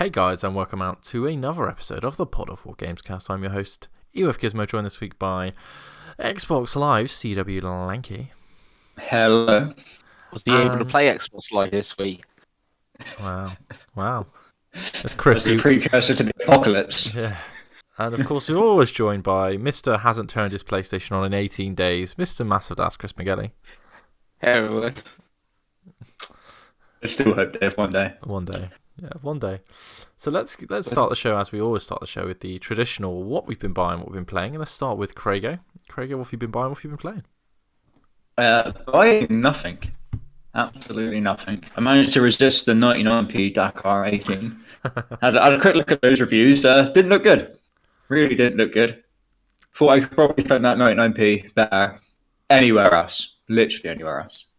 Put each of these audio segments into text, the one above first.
Hey guys, and welcome out to another episode of the Pod of War Gamescast. I'm your host, EOF Gizmo, joined this week by Xbox Live CW Lanky. Hello. Was he able to play Xbox Live this week? Wow. That's As the Chris. precursor to the apocalypse. Yeah. And of course, we're always joined by Mr. Hasn't turned his PlayStation on in 18 days, Mr. Massive Das, Chris McGelly. Hey everyone. I still hope they have one day. One day. Yeah, one day. So let's start the show as we always start the show with the traditional what we've been buying, what we've been playing. And let's start with Craigo. Craigo, what have you been buying, what have you been playing? Buying nothing. Absolutely nothing. I managed to resist the 99p Dakar 18. had a quick look at those reviews. Didn't look good. Really didn't look good. Thought I could probably spend that 99p better anywhere else. Literally anywhere else.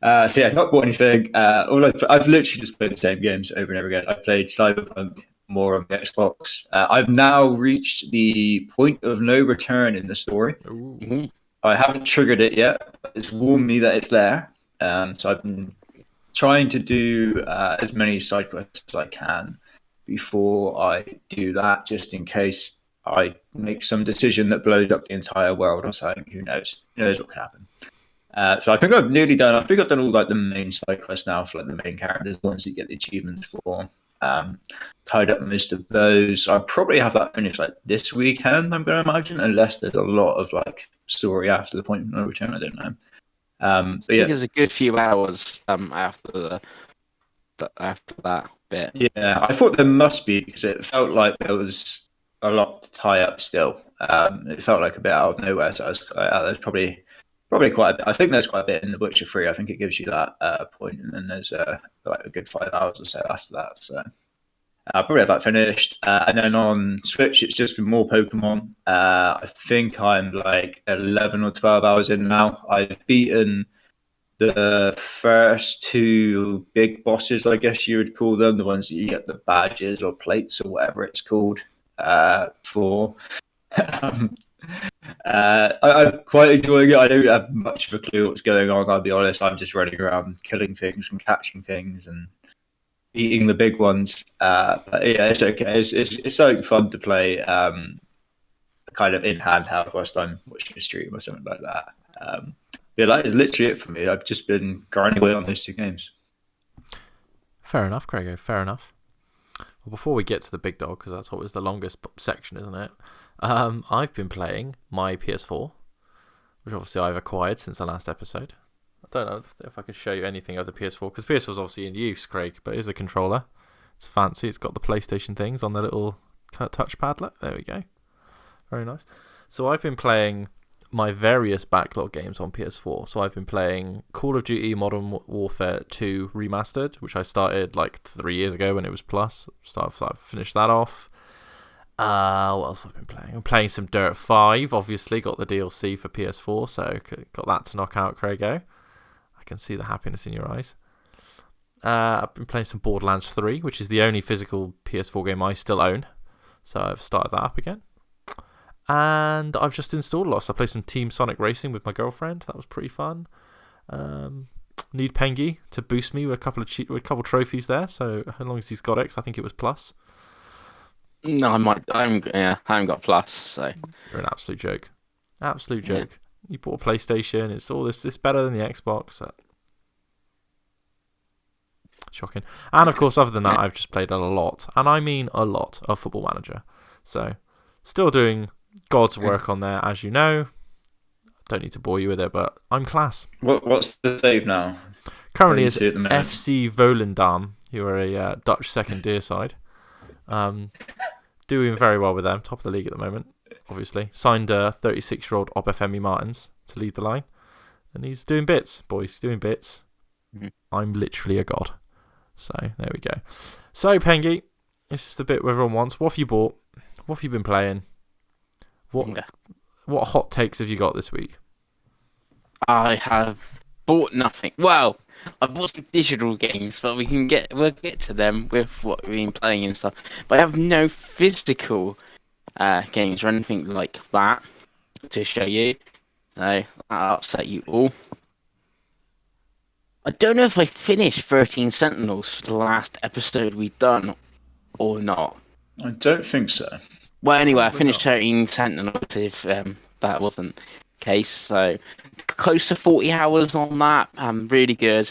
So yeah, not bought anything. I've literally just played the same games over and over again. I played Cyberpunk more on the Xbox. I've now reached the point of no return in the story. Ooh. I haven't triggered it yet. It's warned me that it's there. So I've been trying to do as many side quests as I can before I do that, just in case I make some decision that blows up the entire world or something. Who knows? Who knows what could happen? So I think I've nearly done. I think I've done all like the main side quests now for like the main characters, the ones that you get the achievements for. Tied up most of those. I probably have that finished like this weekend. I'm going to imagine, unless there's a lot of like story after the point of no return. I don't know. But yeah, There's a good few hours after that bit. yeah. I thought there must be because it felt like there was a lot to tie up still. It felt like a bit out of nowhere. So I was, there's probably quite a bit. I think there's quite a bit in The Witcher 3. I think it gives you that point, and then there's like a good 5 hours or so after that. So I probably have that finished. And then on Switch, it's just been more Pokemon. I think I'm like 11 or 12 hours in now. I've beaten the first two big bosses, I guess you would call them, the ones that you get the badges or plates or whatever it's called for. I'm quite enjoying it. I don't have much of a clue what's going on. I'll be honest. I'm just running around killing things and catching things and eating the big ones. But yeah, it's okay. It's something fun to play, kind of in handheld whilst I'm watching a stream or something like that. Yeah, that is literally it for me. I've just been grinding away on those two games. Fair enough, Craigo. Fair enough. Well, before we get to the big dog, because that's always the longest section, isn't it? I've been playing my PS4, which obviously I've acquired since the last episode. I don't know if I can show you anything of the PS4, because PS4 is obviously in use, Craig, but here's the controller. It's fancy. It's got the PlayStation things on the little touchpad. Look, there we go. Very nice. So I've been playing my various backlog games on PS4. So I've been playing Call of Duty Modern Warfare 2 Remastered, which I started like 3 years ago when it was Plus. I've finished that off. What else have I been playing? I'm playing some Dirt 5, obviously. Got the DLC for PS4, so got that to knock out, Craigo. I can see the happiness in your eyes. I've been playing some Borderlands 3, which is the only physical PS4 game I still own. So I've started that up again. And I've just installed a lot. So I played some Team Sonic Racing with my girlfriend. That was pretty fun. Need Pengi to boost me with a couple of trophies there. So as long as he's got it, 'cause I think it was Plus. No, I haven't got Plus, so You're an absolute joke. Absolute joke. Yeah. You bought a PlayStation. It's all this. It's better than the Xbox. Shocking. And of course, other than that, I've just played a lot, and I mean a lot, of Football Manager. So still doing God's work on there, as you know. Don't need to bore you with it, but I'm class. What's the save now? Currently is FC Volendam, who are a Dutch second tier side. Doing very well with them, top of the league at the moment, obviously. Signed 36-year-old Obafemi Martins to lead the line. And he's doing bits, boys, doing bits. Mm-hmm. I'm literally a god. So, there we go. So, Pengi, this is the bit everyone wants. What have you bought? What have you been playing? What hot takes have you got this week? I have bought nothing. Well, I've bought some digital games, but we'll get to them with what we've been playing and stuff. But I have no physical games or anything like that to show you. So that'll upset you all. I don't know if I finished 13 Sentinels for the last episode we've done or not? I don't think so. Well, anyway, I Probably finished not. 13 Sentinels if that wasn't the case. So close to 40 hours on that. Really good.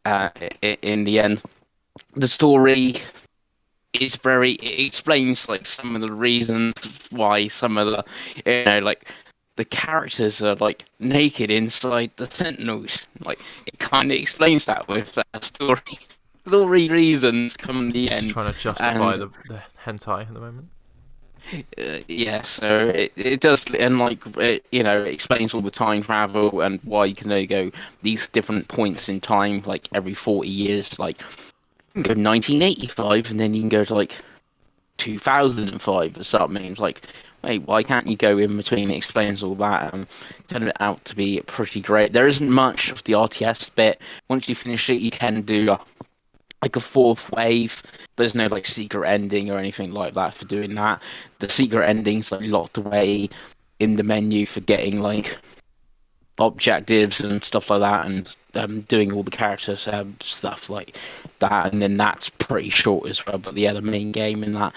In the end, the story is it explains like some of the reasons why some of the, like the characters are like naked inside the Sentinels. Like it kind of explains that with that story reasons come in the Just end. trying to justify And the hentai at the moment. yeah, so it does, and like it explains all the time travel and why you can only go these different points in time, like every 40 years. Like you can go 1985, and then you can go to like 2005 or something. It's like, wait, why can't you go in between? It explains all that, and turned it out to be pretty great. There isn't much of the RTS bit. Once you finish it, you can do like a fourth wave. There's no like secret ending or anything like that for doing that. The secret ending's like locked away in the menu for getting like objectives and stuff like that, and doing all the characters stuff like that. And then that's pretty short as well. But yeah, the main game in that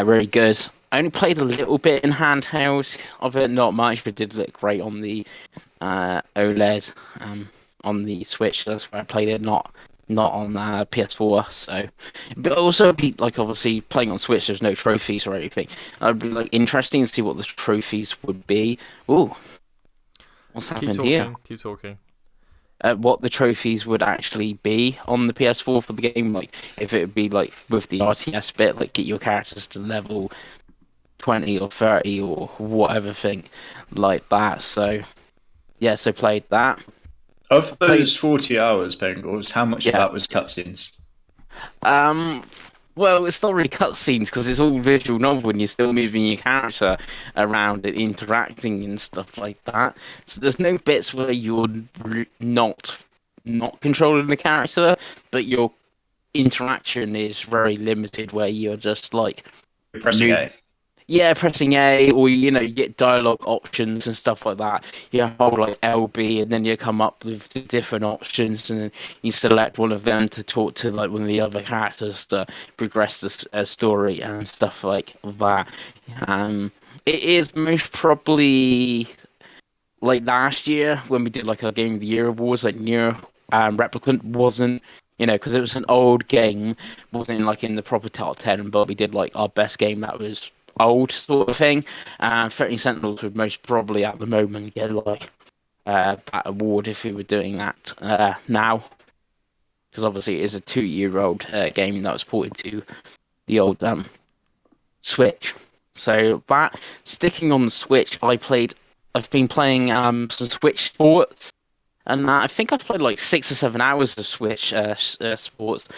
really good. I only played a little bit in handheld of it, not much, but did look great on the OLED on the Switch. That's where I played it, not on PS4. So, but also like obviously playing on Switch, there's no trophies or anything. It'd be like interesting to see what the trophies would be. Ooh, what's Keep happened here? talking. Keep talking. What the trophies would actually be on the PS4 for the game, like if it would be like with the RTS bit, like get your characters to level 20 or 30 or whatever thing like that. So yeah, so played that. Of Played those 40 hours, Bengals, how much of yeah. that was cutscenes? Um, well, it's not really cutscenes because it's all visual novel and you're still moving your character around and interacting and stuff like that. So there's no bits where you're not controlling the character, but your interaction is very limited where you're just like You're pressing move. A. Yeah, pressing A, or you get dialogue options and stuff like that. You hold like LB, and then you come up with the different options, and then you select one of them to talk to like one of the other characters to progress the story and stuff like that. It is most probably like last year when we did like our Game of the Year awards, like Near Replicant wasn't, because it was an old game, wasn't like in the proper top 10, but we did like our best game that was old sort of thing. 13 Sentinels would most probably at the moment get like that award if we were doing that now, because obviously it is a 2-year-old game that was ported to the old Switch. So that sticking on the Switch, I've been playing some Switch sports, and I think I've played like 6 or 7 hours of Switch sports.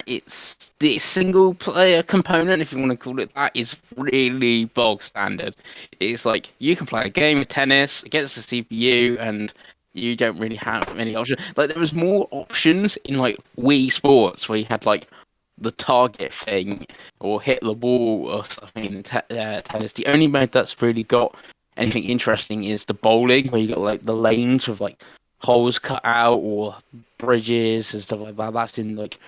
It's the single player component, if you want to call it that, is really bog standard. It's like you can play a game of tennis against the CPU, and you don't really have many options. Like there was more options in like Wii Sports, where you had like the target thing or hit the ball or something in tennis. The only mode that's really got anything interesting is the bowling, where you got like the lanes with like holes cut out or bridges and stuff like that. That's in like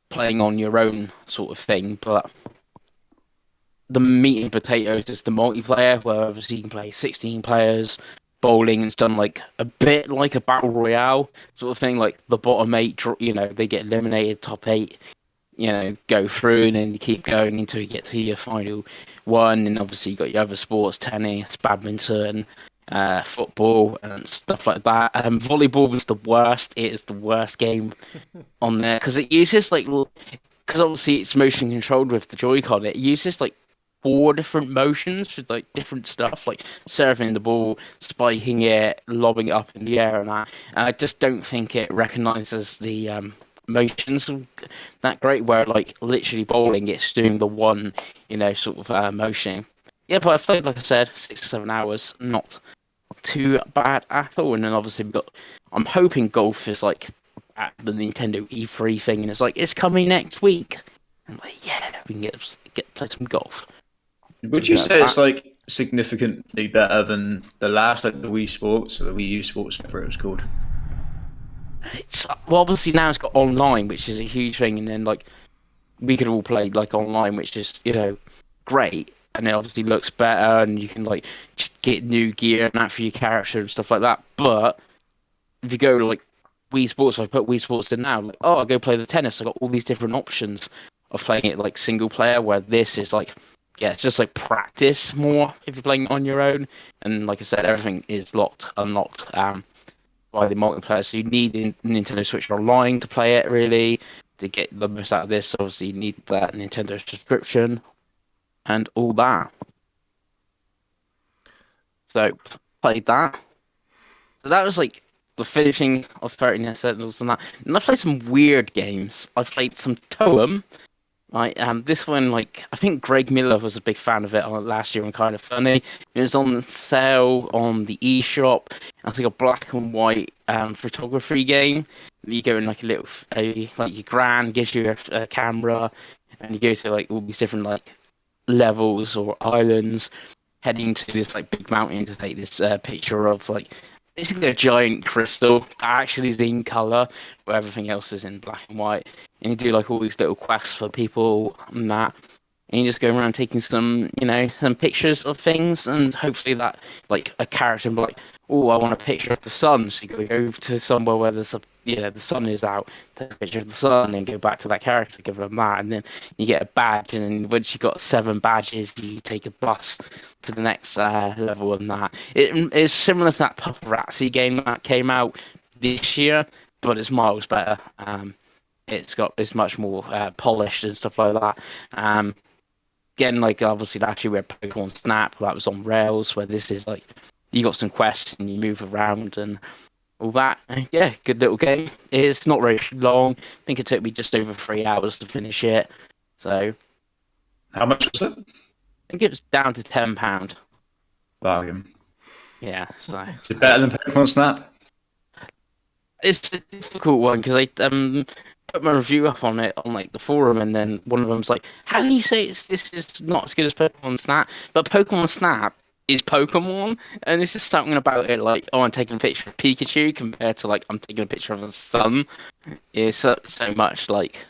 playing on your own sort of thing. But the meat and potatoes is the multiplayer, where obviously you can play 16 players. Bowling and it's done like a bit like a battle royale sort of thing. Like the bottom eight, they get eliminated. Top eight go through, and then you keep going until you get to your final one. And obviously, you got your other sports: tennis, badminton, football, and stuff like that. Volleyball was the worst. It is the worst game on there because it uses like, because obviously it's motion controlled with the Joy-Con. It uses like 4 different motions for like different stuff, like serving the ball, spiking it, lobbing it up in the air, and that. And I just don't think it recognizes the motions that great, where like literally bowling it's doing the one sort of motion. Yeah, but I've played, like I said, 6 or 7 hours, not too bad at all. And then obviously I'm hoping golf is like at the Nintendo E3 thing, and it's like it's coming next week. I'm like, yeah, we can get play some golf. Would you say it's like significantly better than the last, like the Wii Sports or the Wii U Sports, whatever it was called? Well, obviously now it's got online, which is a huge thing, and then like we could all play like online, which is great, and it obviously looks better, and you can like get new gear and that for your character and stuff like that. But if you go to like Wii Sports, I put Wii Sports in now. Like, oh, I'll go play the tennis. I got all these different options of playing it like single player. Where this is like, yeah, it's just like practice more if you're playing it on your own. And like I said, everything is unlocked by the multiplayer. So you need Nintendo Switch Online to play it really to get the most out of this. Obviously, you need that Nintendo subscription and all that. So played that. So that was like the finishing of 13 Sentinels and that. And I played some weird games. I played some Toem. Right, this one, like, I think Greg Miller was a big fan of it last year and Kind of Funny. It was on sale on the eShop. I think a black and white photography game. You go in like like your gran gives you a camera, and you go to like all these different like levels or islands, heading to this like big mountain to take this picture of like basically a giant crystal that actually is in color, where everything else is in black and white. And you do like all these little quests for people and that. And you just go around taking some pictures of things, and hopefully that like a character will be like, oh, I want a picture of the sun. So you gotta go to somewhere where the sun is out, take a picture of the sun, and go back to that character, give them that, and then you get a badge. And then once you got 7 badges, you take a bus to the next level and that. It is similar to that paparazzi game that came out this year, but it's miles better. It's much more polished and stuff like that. Again, like obviously last year we had Pokemon Snap that was on rails, where this is like you got some quests and you move around and all that. Yeah, good little game. It's not very long. I think it took me just over 3 hours to finish it. So How much was it? I think it was down to £10. Bargain. Yeah, so Is it better than Pokemon Snap? it's a difficult one because I put my review up on it on like the forum, and then one of them's like, "How can you say this is not as good as Pokemon Snap?" But Pokemon Snap is Pokemon, and it's just something about it like, "Oh, I'm taking a picture of Pikachu," compared to like I'm taking a picture of the sun. It's so much like.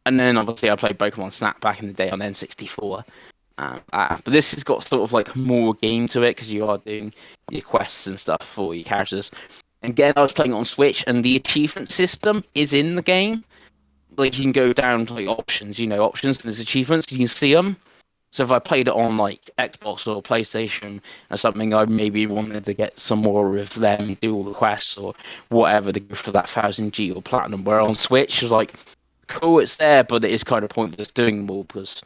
And then obviously I played Pokemon Snap back in the day on N64. But this has got sort of like more game to it because you are doing your quests and stuff for your characters. And again, I was playing it on Switch, and the achievement system is in the game. Like you can go down to like options, options. There's achievements, you can see them. So if I played it on like Xbox or PlayStation or something, I maybe wanted to get some more of them, do all the quests or whatever to go for that 1000G or platinum. Where on Switch, it was like, cool, it's there, but it is kind of pointless doing them all because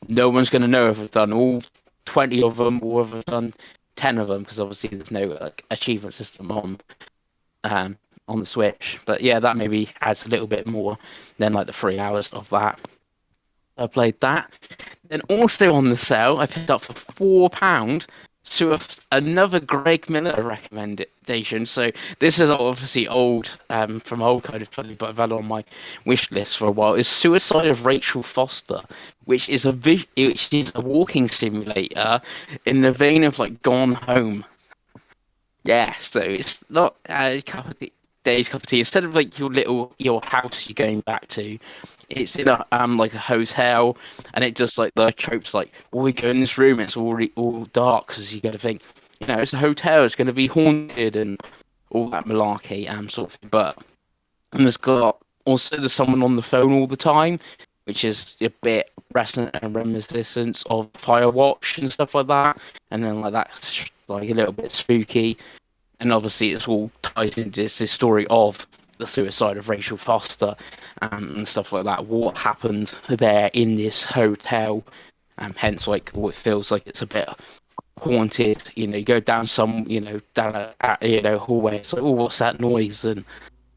no one's going to know if I've done all 20 of them or if I've done 10 of them because obviously there's no like achievement system on the Switch. But yeah, that maybe adds a little bit more than like the 3 hours of that. I played that. Then also on the sale, I picked up for £4 to another Greg Miller recommendation. So this is obviously old, from old Kind of Funny, but I've had it on my wish list for a while. Is Suicide of Rachel Foster, which is a walking simulator in the vein of like Gone Home. Yeah, so it's not a cup of tea. Instead of like your house you're going back to, it's in a like a hotel, and it just like the tropes like, we go in this room, it's already all dark because you got to think, it's a hotel, it's going to be haunted and all that malarkey sort of thing. But and there's someone on the phone all the time, which is a bit reminiscent of Firewatch and stuff like that, and then like that's like a little bit spooky. And obviously, it's all tied into this story of the suicide of Rachel Foster and stuff like that. What happened there in this hotel? Hence, like, what feels like it's a bit haunted. You go down down a hallway. It's like, oh, what's that noise? And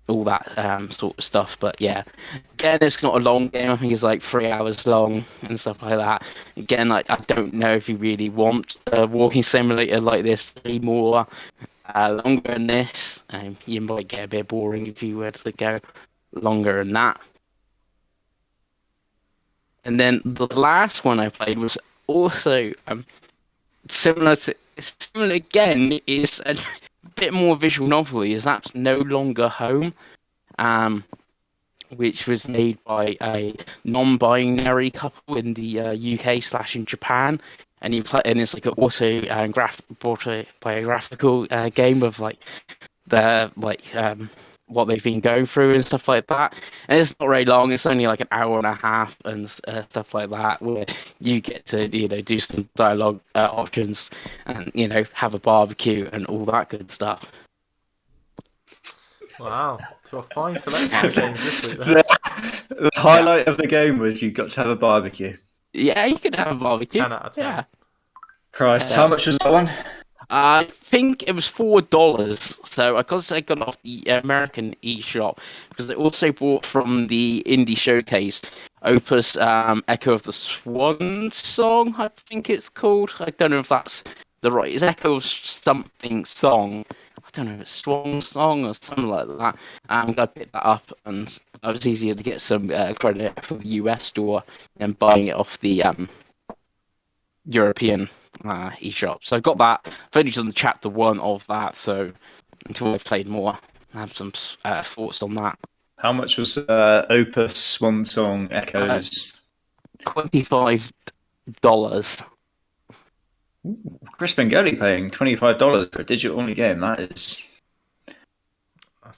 all that sort of stuff. But yeah, again, it's not a long game. I think it's like 3 hours long and stuff like that. Again, like, I don't know if you really want a walking simulator like this anymore. Longer than this, you might get a bit boring if you were to go longer than that. And then the last one I played was also similar again. Is a bit more visual novel. Is That's No Longer Home. which was made by a non-binary couple in the UK / in Japan, and it's like an autobiographical game of like their what they've been going through and stuff like that. And it's not very long; it's only like an hour and a half and stuff like that, where you get to do some dialogue options and have a barbecue and all that good stuff. Wow, to a fine selection of games this week. Then. The highlight of the game was you got to have a barbecue. Yeah, you could have a barbecue. 10 out of 10. Yeah. Christ, how much was that one? I think it was $4. So I got it off the American eShop because they also bought from the indie showcase Opus Echo of the Swan Song, I think it's called. I don't know if that's the right. It's Echo of something song. I don't know if it's Swan Song or something like that. I picked that up, and it was easier to get some credit for the US store than buying it off the European eShop. So I got that. I've only done chapter 1 of that, so until I've played more, I have some thoughts on that. How much was Opus Swan Song Echoes? $25. Chris Bengali paying $25 for a digital-only game. That's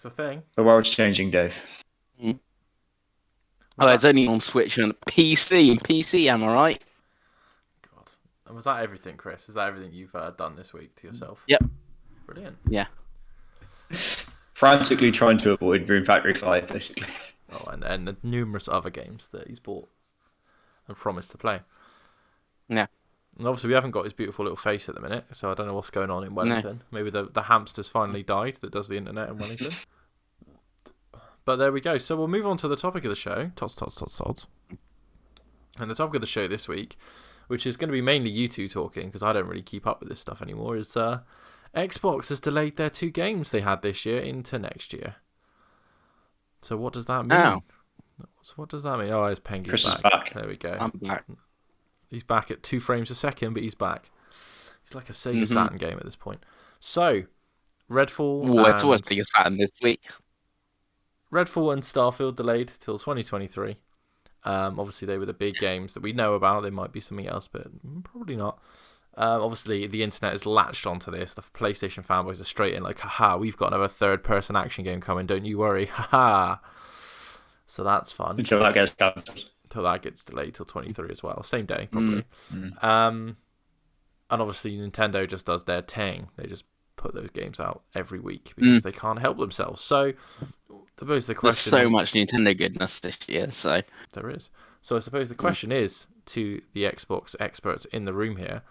the thing. The world's changing, Dave. It's only on Switch and PC, am I right? God. And was that everything, Chris? Is that everything you've done this week to yourself? Yep. Brilliant. Yeah. Frantically trying to avoid Room Factory 5, basically. Oh, and the numerous other games that he's bought and promised to play. Yeah. And obviously we haven't got his beautiful little face at the minute, so I don't know what's going on in Wellington. No. Maybe the hamster's finally died that does the internet in Wellington. But there we go. So we'll move on to the topic of the show. Tots. And the topic of the show this week, which is going to be mainly you two talking, because I don't really keep up with this stuff anymore, is Xbox has delayed their 2 games they had this year into next year. So what does that mean? Oh. So what does that mean? Oh, it's Penguin's Chris back. is back. There we go. I'm back. He's back at 2 frames a second, but he's back. He's like a Sega Saturn game at this point. So, Redfall. It's always Sega Saturn this week. Redfall and Starfield delayed till 2023. Obviously, they were the big games that we know about. There might be something else, but probably not. Obviously, the internet has latched onto this. The PlayStation fanboys are straight in like, haha, we've got another third-person action game coming, don't you worry. Haha. So that's fun. Until that gets cancelled. Until that gets delayed till 23 as well. Same day, probably. And obviously, Nintendo just does their thing. They just put those games out every week because they can't help themselves. So, I suppose the question... There's so much Nintendo goodness this year, so... There is. So I suppose the question is, to the Xbox experts in the room here,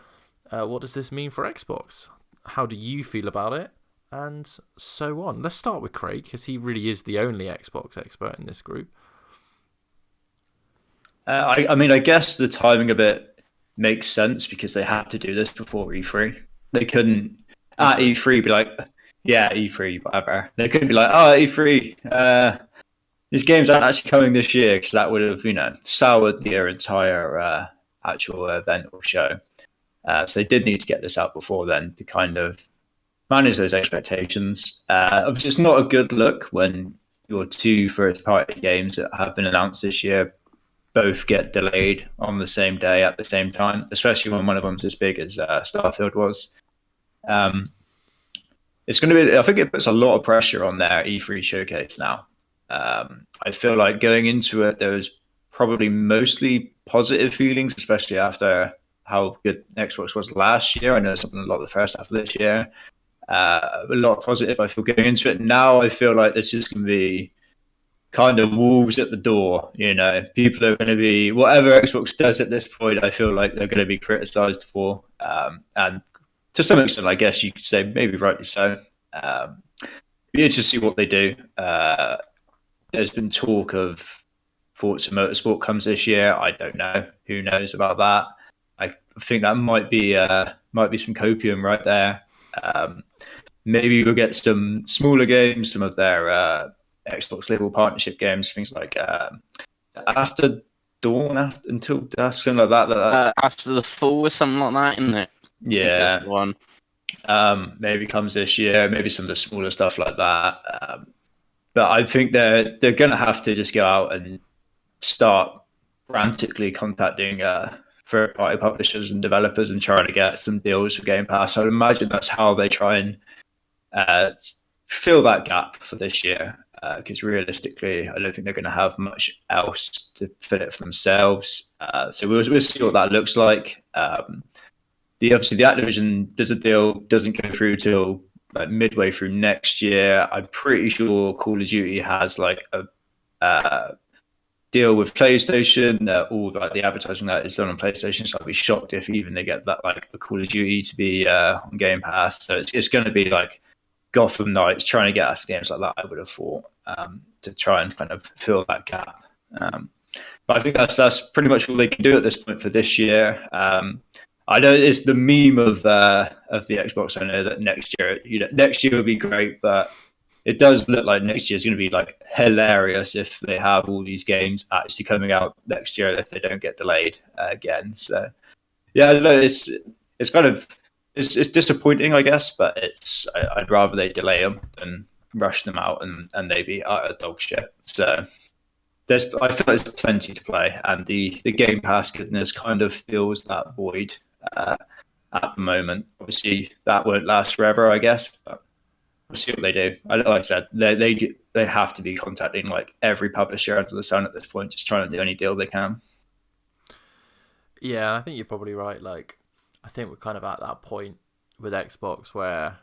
what does this mean for Xbox? How do you feel about it? And so on. Let's start with Craig, because he really is the only Xbox expert in this group. I mean, I guess the timing of it makes sense because they had to do this before E3. They couldn't, at E3, be like, yeah, E3, whatever. They couldn't be like, oh, E3, these games aren't actually coming this year, because that would have, soured their entire actual event or show. So they did need to get this out before then to kind of manage those expectations. Obviously, it's not a good look when your 2 first-party games that have been announced this year both get delayed on the same day at the same time, especially when one of them's as big as Starfield was. It's going to be. I think it puts a lot of pressure on their E3 showcase now. I feel like going into it, there was probably mostly positive feelings, especially after how good Xbox was last year. I know something a lot the first half of this year. A lot of positive. I feel going into it now. I feel like this is going to be kind of wolves at the door. People are going to be whatever Xbox does at this point. I feel like they're going to be criticised for, and to some extent, I guess you could say maybe rightly so. Be interested to see what they do. There's been talk of Forza Motorsport comes this year. I don't know. Who knows about that? I think that might be some copium right there. Maybe we'll get some smaller games, some of their Xbox level partnership games, things like After Dawn, Until Dusk, something like that. After the Fall or something like that, isn't it? Yeah. That's the one. Maybe comes this year. Maybe some of the smaller stuff like that. but I think they're going to have to just go out and start frantically contacting third-party publishers and developers and trying to get some deals for Game Pass. I would imagine that's how they try and fill that gap for this year. Because realistically, I don't think they're going to have much else to fill it for themselves. So we'll see what that looks like. Obviously the Activision deal doesn't go through till like midway through next year. I'm pretty sure Call of Duty has like a deal with PlayStation. All like the advertising that is done on PlayStation. So I'd be shocked if even they get that like a Call of Duty to be on Game Pass. So it's going to be like Gotham Knights trying to get after games like that. I would have thought to try and kind of fill that gap. But I think that's pretty much all they can do at this point for this year. I know it's the meme of the Xbox. I know that next year will be great, but it does look like next year is going to be like hilarious if they have all these games actually coming out next year if they don't get delayed again. So yeah, it's kind of it's disappointing, I guess, but I'd rather they delay them than rush them out and they be utter dog shit. So I feel like there's plenty to play, and the Game Pass goodness kind of fills that void at the moment. Obviously, that won't last forever, I guess, but we'll see what they do. Like I said, they have to be contacting like every publisher under the sun at this point, just trying to do any deal they can. Yeah, I think you're probably right. Like, I think we're kind of at that point with Xbox where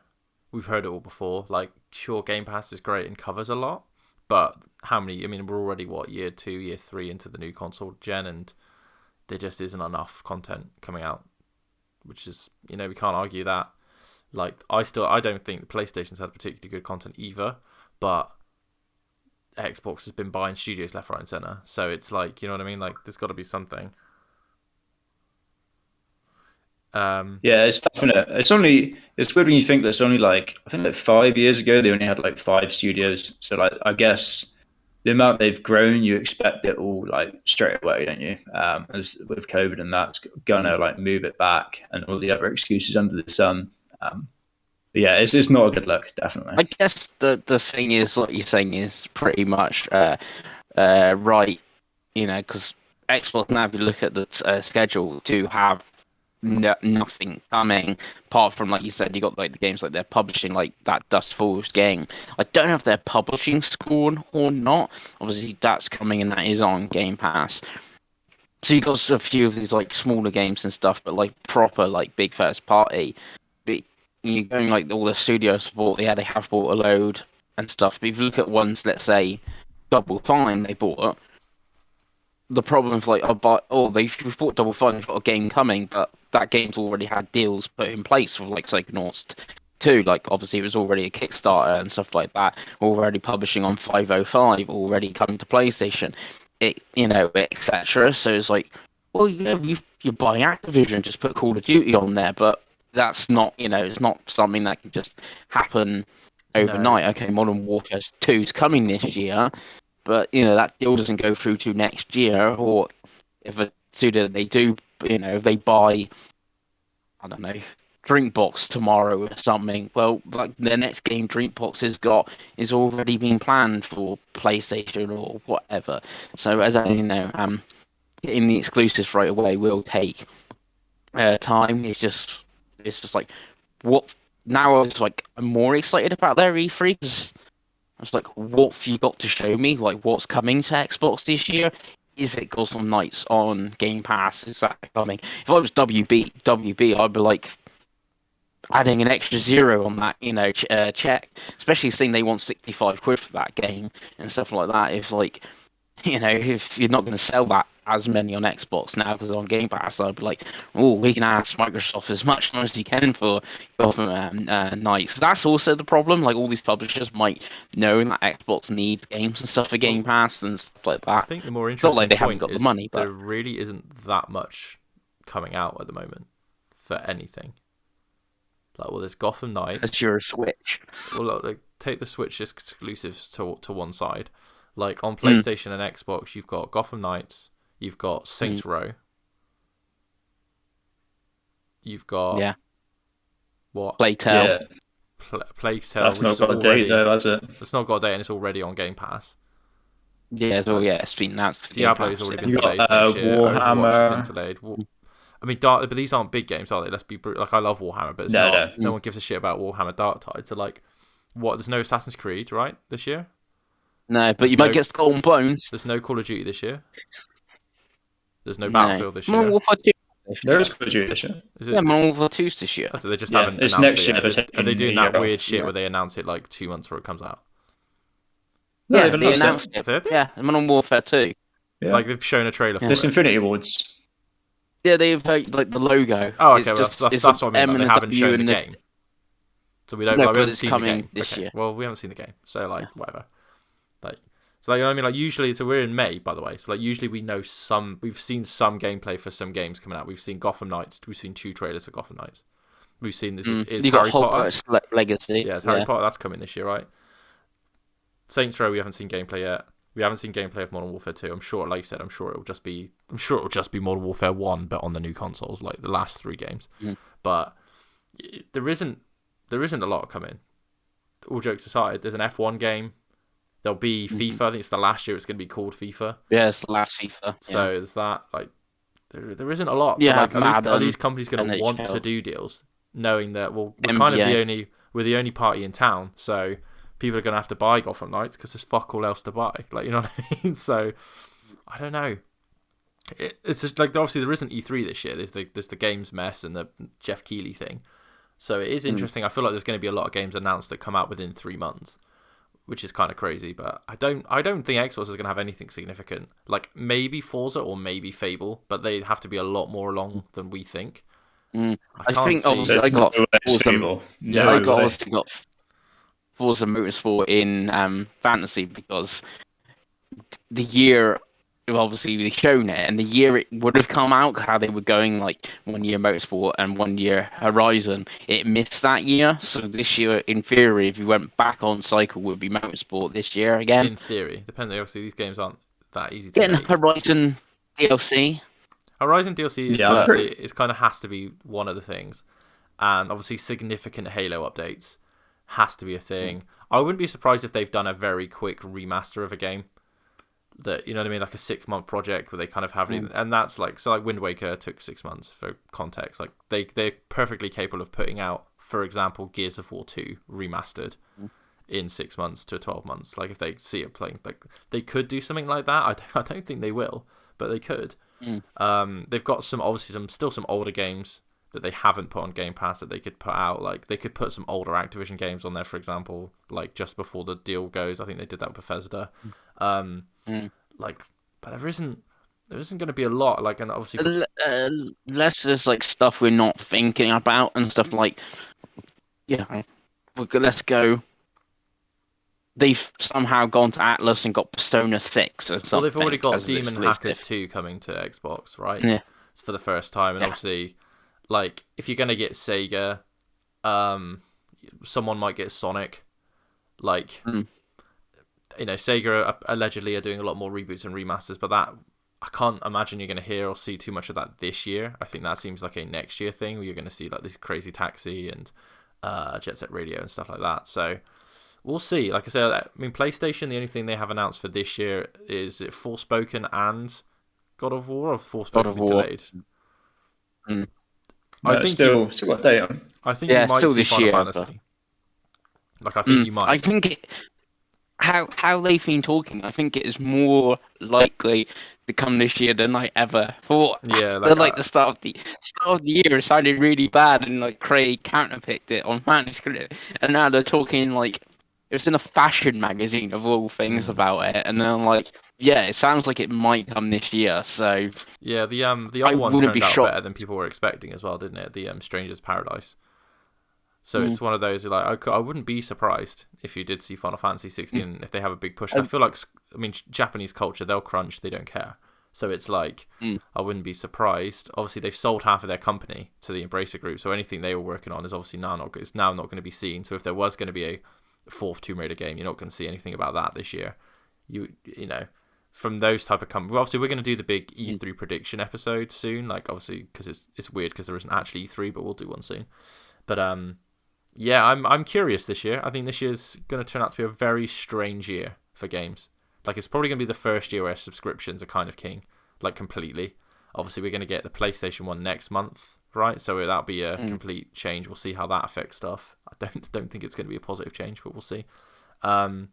we've heard it all before. Like, sure, Game Pass is great and covers a lot, but how many? I mean, we're already year 2, year 3 into the new console gen, and there just isn't enough content coming out, which is, we can't argue that. Like, I don't think the PlayStation's had particularly good content either, but Xbox has been buying studios left, right, and center. So it's like, you know what I mean? Like, there's got to be something. Yeah, it's tough, isn't it? It's weird when you think there's only like, I think like 5 years ago they only had like 5 studios. So like, I guess the amount they've grown, you expect it all like straight away, don't you? As with COVID and that's gonna like move it back and all the other excuses under the sun. But yeah, it's not a good look, definitely. I guess the thing is, what you're saying is pretty much right, because Xbox now, if you look at the schedule, to have nothing coming apart from, like you said, you got like the games like they're publishing, like that Dust Falls game. I don't know if they're publishing Scorn or not. Obviously, that's coming and that is on Game Pass. So you got a few of these like smaller games and stuff, but like proper like big first party. But you're going like all the studio support. Yeah, they have bought a load and stuff. But if you look at ones, let's say Double Fine, they bought. The problem is like, they've bought Double Fine, they've got a game coming, but that game's already had deals put in place for like Psychonauts 2. Like, obviously, it was already a Kickstarter and stuff like that, already publishing on 505, already coming to PlayStation, etc. So it's like, well, yeah, you're buying Activision, just put Call of Duty on there, but that's not, it's not something that can just happen overnight. No. Okay, Modern Warfare 2 is coming this year. But, that deal doesn't go through to next year, or if a studio they do, if they buy, I don't know, Drinkbox tomorrow or something, well, like the next game Drinkbox is already being planned for PlayStation or whatever. So, as I getting the exclusives right away will take time. It's just like, what, now I was like, I'm more excited about their E3 because I was like, what have you got to show me? Like, what's coming to Xbox this year? Is it Gotham Knights on Game Pass? Is that coming? If I was WB, I'd be like adding an extra 0 on that, check. Especially seeing they want 65 quid for that game and stuff like that. If like, if you're not going to sell that as many on Xbox now because they're on Game Pass, I'd be like, oh, we can ask Microsoft as much time as you can for Gotham Knights. That's also the problem. Like, all these publishers might know that Xbox needs games and stuff for Game Pass and stuff like that. I think the more interesting it's not like they point haven't got is the money, but there really isn't that much coming out at the moment for anything. Like, well, there's Gotham Knights. It's your Switch. Well, look, like, take the Switch exclusives to one side. Like, on PlayStation and Xbox, you've got Gotham Knights, you've got Saints Row, you've got... Yeah. What? Playtale. Yeah. Plague Tale, That's which not is got a already date though, has it? it's not got a date and it's already on Game Pass. Yeah, so yeah, it's been announced. For Game Diablo's Pass, already yeah. been You got delayed to next year. Overwatch has been Warhammer. delayed. I mean, but these aren't big games, are they? Let's be like, I love Warhammer, but it's No, not. no. No one gives a shit about Warhammer Dark Tide. So like, what? There's no Assassin's Creed, right? This year. No, but There's you no- might get Skull and Bones. There's no Call of Duty this year. There's no No. Battlefield this Modern year. Warfare 2. This There year. is Call of Duty this year. Is Yeah, it? Modern Warfare 2's this year. They just Yeah, haven't it's announced next it year, yet. but Are they taking doing a that year weird off, shit yeah. where they announce it like 2 months before it comes out? No, Yeah, they've they announced announced it. it. Have they? Yeah, Modern Warfare 2. Yeah. Like they've shown a trailer for Yeah. This it. Infinity Awards. Yeah, they've like the logo. Oh, It's okay. Well, just, that's it's what I a mean. M Like, they and a haven't W shown the and game, so we don't. No, Like, we but haven't it's seen the coming game. this Okay. year. Well, we haven't seen the game, so like whatever. Like, so you know what I mean. Like usually, so we're in May, by the way. So like usually we know some. We've seen some gameplay for some games coming out. We've seen Gotham Knights. We've seen 2 trailers for Gotham Knights. We've seen this is You got Harry Potter. Hogwarts Legacy. Yeah, it's Harry Potter. That's coming this year, right? Saints Row. We haven't seen gameplay yet. We haven't seen gameplay of Modern Warfare 2. I'm sure, like you said, I'm sure it'll just be Modern Warfare 1, but on the new consoles, like the last 3 games. But there isn't a lot coming. All jokes aside, there's an F1 game. There'll be FIFA. I think it's the last year it's going to be called FIFA. Yeah, it's the last FIFA. So there's that. Like, there isn't a lot. Yeah, so like, are these companies going to NHL. want to do deals, knowing that we're kind of we're the only party in town, so people are going to have to buy Gotham Knights because there's fuck all else to buy. Like, you know what I mean? So I don't know. It's just like, obviously there isn't E3 this year. There's the games mess and the Jeff Keighley thing. So it is interesting. I feel like there's going to be a lot of games announced that come out within 3 months, which is kind of crazy. But I don't think Xbox is going to have anything significant. Like maybe Forza or maybe Fable, but they have to be a lot more along than we think. I can't think see- obviously I There's got no way it's Forza, Fable. Yeah, No I I way. got obviously got Forza Motorsport in Fantasy because the year obviously they shown it and the year it would have come out, how they were going like 1 year Motorsport and 1 year Horizon, it missed that year. So this year, in theory, if you went back on cycle, would be Motorsport this year again. In theory, depending. Obviously, these games aren't that easy to Getting make. Horizon DLC. Horizon DLC is Yeah, kind of pretty- it's kind of has to be one of the things, and obviously significant Halo updates has to be a thing. I wouldn't be surprised if they've done a very quick remaster of a game. That, you know what I mean, like a 6-month project where they kind of have it, and that's like, so like Wind Waker took 6 months for context. Like they're perfectly capable of putting out, for example, Gears of War 2 remastered in 6 months to 12 months. Like if they see it playing, like they could do something like that. I don't think they will, but they could. They've got some older games that they haven't put on Game Pass that they could put out. Like they could put some older Activision games on there, for example, like just before the deal goes. I think they did that with Bethesda. Like, but there isn't going to be a lot. Like, and obviously, Less there's like stuff we're not thinking about and stuff like, let's go. They've somehow gone to Atlas and got Persona 6 or something. well, they've already got as it's Demon Hackers listed. 2 coming to Xbox, right? Yeah. It's for the first time, and Yeah. obviously, like if you're gonna get Sega, someone might get Sonic. Like, you know, Sega allegedly are doing a lot more reboots and remasters, but that I can't imagine you're going to hear or see too much of that this year. I think that seems like a next year thing where you're going to see like this Crazy Taxi and Jet Set Radio and stuff like that. So we'll see. Like I said, I mean, PlayStation, the only thing they have announced for this year is it Forspoken and God of War, or Forspoken been delayed? No, I think still got a date on. I think Yeah, you might still see this Final year, Fantasy. Like I think you might. I think how they've been talking, I think it is more likely to come this year than I ever thought. Yeah, After, like, the start of the year, it sounded really bad, and like Craig counterpicked it on Manuscript, and now they're talking like it was in a fashion magazine of all things about it, and then I'm like, yeah, it sounds like it might come this year. So yeah, the I other one wouldn't turned be out shocked. better than people were expecting as well, didn't it? The Stranger's Paradise. So it's one of those like I wouldn't be surprised if you did see Final Fantasy 16 if they have a big push. I feel like, I mean, Japanese culture, they'll crunch, they don't care. So it's like I wouldn't be surprised. Obviously, they've sold half of their company to the Embracer Group, so anything they were working on is obviously now not going to be seen. So if there was going to be a fourth Tomb Raider game, you're not going to see anything about that this year. You know, from those type of companies. Well, obviously, we're going to do the big E3 prediction episode soon. Like obviously, because it's weird because there isn't actually E3, but we'll do one soon. But Yeah, I'm curious this year. I think this year's going to turn out to be a very strange year for games. Like, it's probably going to be the first year where subscriptions are kind of king, like completely. Obviously, we're going to get the PlayStation 1 next month, right? So that'll be a complete change. We'll see how that affects stuff. I don't think it's going to be a positive change, but we'll see. And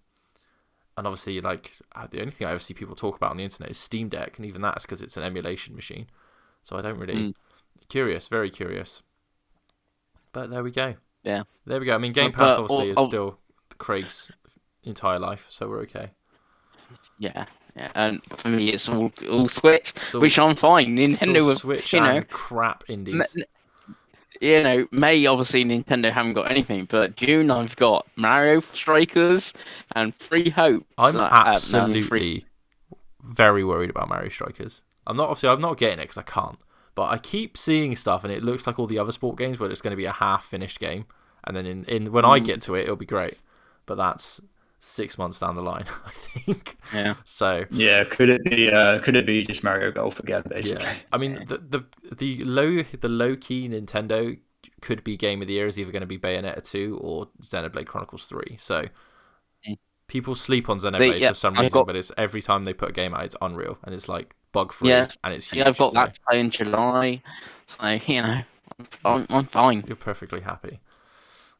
obviously, like, the only thing I ever see people talk about on the internet is Steam Deck, and even that's because it's an emulation machine. So I don't really... Curious, very curious. But there we go. Yeah. There we go. I mean, Game Pass obviously is still Craig's entire life, so we're okay. Yeah. And for me, it's all Switch, which I'm fine. Nintendo with Switch and crap indies. May obviously Nintendo haven't got anything, but June I've got Mario Strikers and Free Hope. I'm absolutely very worried about Mario Strikers. I'm not getting it because I can't. But I keep seeing stuff, and it looks like all the other sport games where it's going to be a half-finished game, and then when I get to it, it'll be great. But that's 6 months down the line, I think. Yeah. So. Yeah. Could it be just Mario Golf again, basically? Yeah. I mean, the low key Nintendo could be game of the year is either going to be Bayonetta 2 or Xenoblade Chronicles 3. So. People sleep on Xenoblade for some reason, but it's every time they put a game out, it's unreal, and it's like bug-free, and it's huge. I've got that to play in July, so, I'm fine. You're perfectly happy.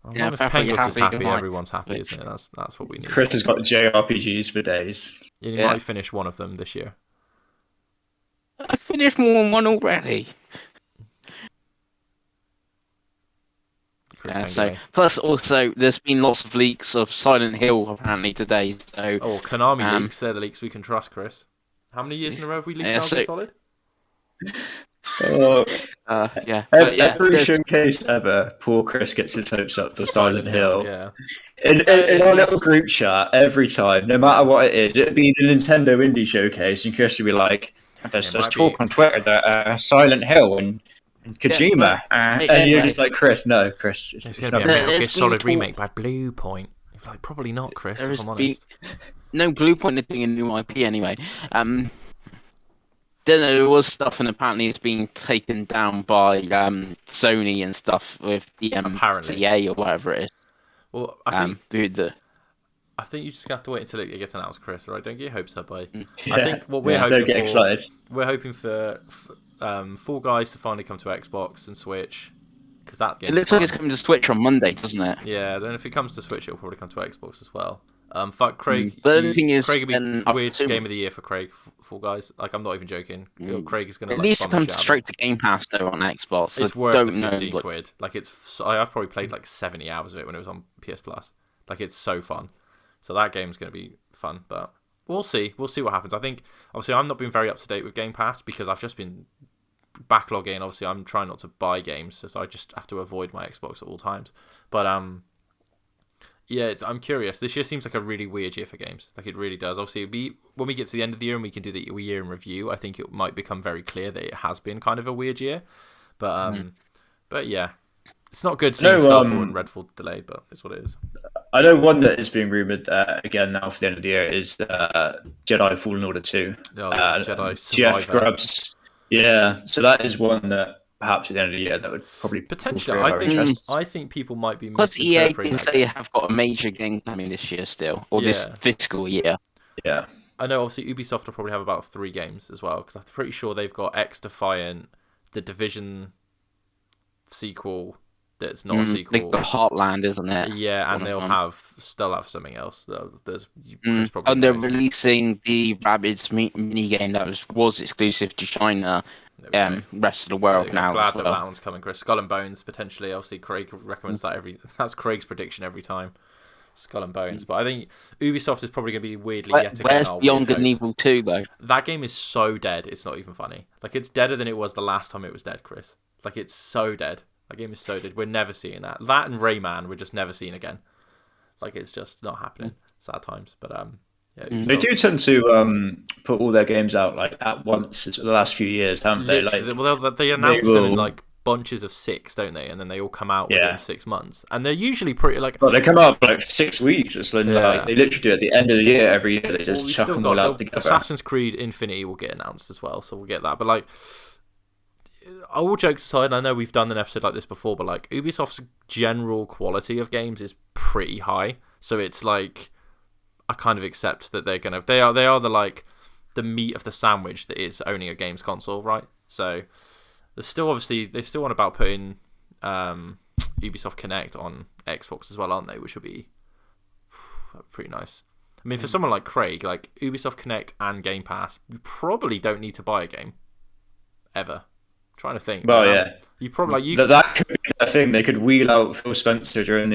As long as Penglis is happy, everyone's happy, isn't it? That's what we need. Chris has got JRPGs for days. You might finish one of them this year. I finished more than one already. Plus, also, there's been lots of leaks of Silent Hill apparently today. So, Konami leaks. They're the leaks we can trust, Chris. How many years in a row have we leaked Metal Gear Solid? Every showcase ever, poor Chris gets his hopes up for Silent Hill. Yeah. In our little group chat, every time, no matter what it is, it'd be the Nintendo Indie Showcase, and Chris would be like, "There's talk on Twitter that Silent Hill and Kojima," and you're just like, Chris, it's going to be a Metal Gear Solid remake by Blue Point. You're like, probably not, Chris, if I'm honest. No, Blue Point is doing a new IP anyway. There was stuff, and apparently it's being taken down by Sony and stuff with the CA or whatever it is. Well, I think you just have to wait until it gets announced, Chris. All right, don't get your hopes up, buddy. Yeah. I think what we're hoping don't get excited. We're hoping for Fall Guys to finally come to Xbox and Switch, because that game. It looks like it's coming to Switch on Monday, doesn't it? Yeah. Then if it comes to Switch, it'll probably come to Xbox as well. Craig. But the thing is, Craig would be weird game of the year for Craig. Fall Guys. Like, I'm not even joking. Craig is going to. It needs to come straight to Game Pass though on Xbox. It's worth the 15 quid. Like, I've probably played like 70 hours of it when it was on PS Plus. Like, it's so fun. So that game's going to be fun, but we'll see. We'll see what happens. I think obviously I'm not being very up to date with Game Pass because I've just been backlogging. Obviously, I'm trying not to buy games, so I just have to avoid my Xbox at all times. But yeah, I'm curious. This year seems like a really weird year for games. Like, it really does. Obviously, when we get to the end of the year and we can do the year in review, I think it might become very clear that it has been kind of a weird year. But yeah, it's not good seeing Starfield and Redfall delayed, but it's what it is. I know one that is being rumoured again now for the end of the year is Jedi Fallen Order 2. Jedi Survivor. Jeff Grubbs. Yeah, so that is one that perhaps at the end of the year that would probably potentially. I think people might be plus EA can that. say they have got a major game coming this year still, or this fiscal year. Yeah, I know. Obviously, Ubisoft will probably have about 3 games as well, because I'm pretty sure they've got X Defiant, the Division sequel. That's not a sequel. They've got Heartland, isn't it? Yeah, and they'll still have something else. And they're releasing the Rabbids mini game that was exclusive to China. Rest of the world now. I'm glad that one's coming, Chris. Skull and Bones potentially. Obviously, Craig recommends that that's Craig's prediction every time. Skull and Bones, but I think Ubisoft is probably going to be weirdly yet again. Where's Beyond Good and Evil 2 though? That game is so dead. It's not even funny. Like, it's deader than it was the last time it was dead, Chris. Like, it's so dead. That game is so dead. We're never seeing that. That and Rayman, we're just never seeing again. Like, it's just not happening. Sad times, but yeah. They do tend to put all their games out like at once the last few years, haven't they? Like, they announce them in like bunches of 6, don't they? And then they all come out within 6 months, and they're usually pretty like. Well, they come out for like 6 weeks. It's like they literally do it at the end of the year every year. They just chuck them all out together. Assassin's Creed Infinity will get announced as well, so we'll get that. But like, all jokes aside, I know we've done an episode like this before, but like Ubisoft's general quality of games is pretty high. So it's like I kind of accept that they are the like the meat of the sandwich that is owning a games console, right? So there's still obviously they still want about putting Ubisoft Connect on Xbox as well, aren't they? Which would be pretty nice. I mean, for someone like Craig, like Ubisoft Connect and Game Pass, you probably don't need to buy a game ever. I'm trying to think. Well, yeah, you probably like, you. That could be the thing. They could wheel out Phil Spencer during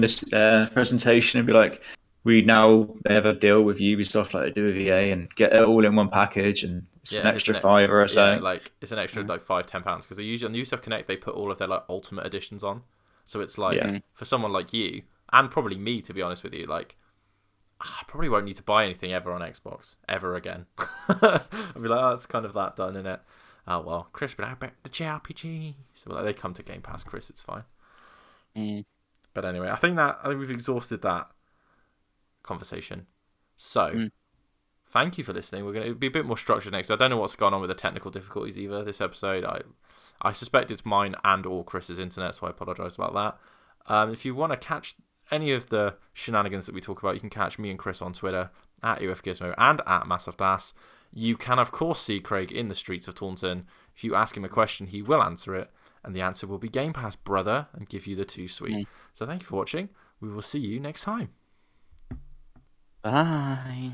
this presentation and be like, "We now have a deal with Ubisoft like they do with EA, and get it all in one package, and it's an extra $5 or so." Yeah, like it's an extra like £5-10 because they usually on Ubisoft Connect they put all of their like ultimate editions on. So it's like for someone like you and probably me, to be honest with you, like. I probably won't need to buy anything ever on Xbox ever again. I'll be like, oh, it's kind of that done, innit? Oh well, Chris, but I bet the JRPG. So like, they come to Game Pass, Chris. It's fine. But anyway, I think we've exhausted that conversation. So, thank you for listening. We're going to be a bit more structured next. I don't know what's gone on with the technical difficulties either this episode. I suspect it's mine and or Chris's internet, so I apologise about that. If you want to catch any of the shenanigans that we talk about, you can catch me and Chris on Twitter at UFGizmo and at Massive Das. You can, of course, see Craig in the streets of Taunton. If you ask him a question, he will answer it, and the answer will be Game Pass, brother, and give you the too sweet. So thank you for watching. We will see you next time. Bye.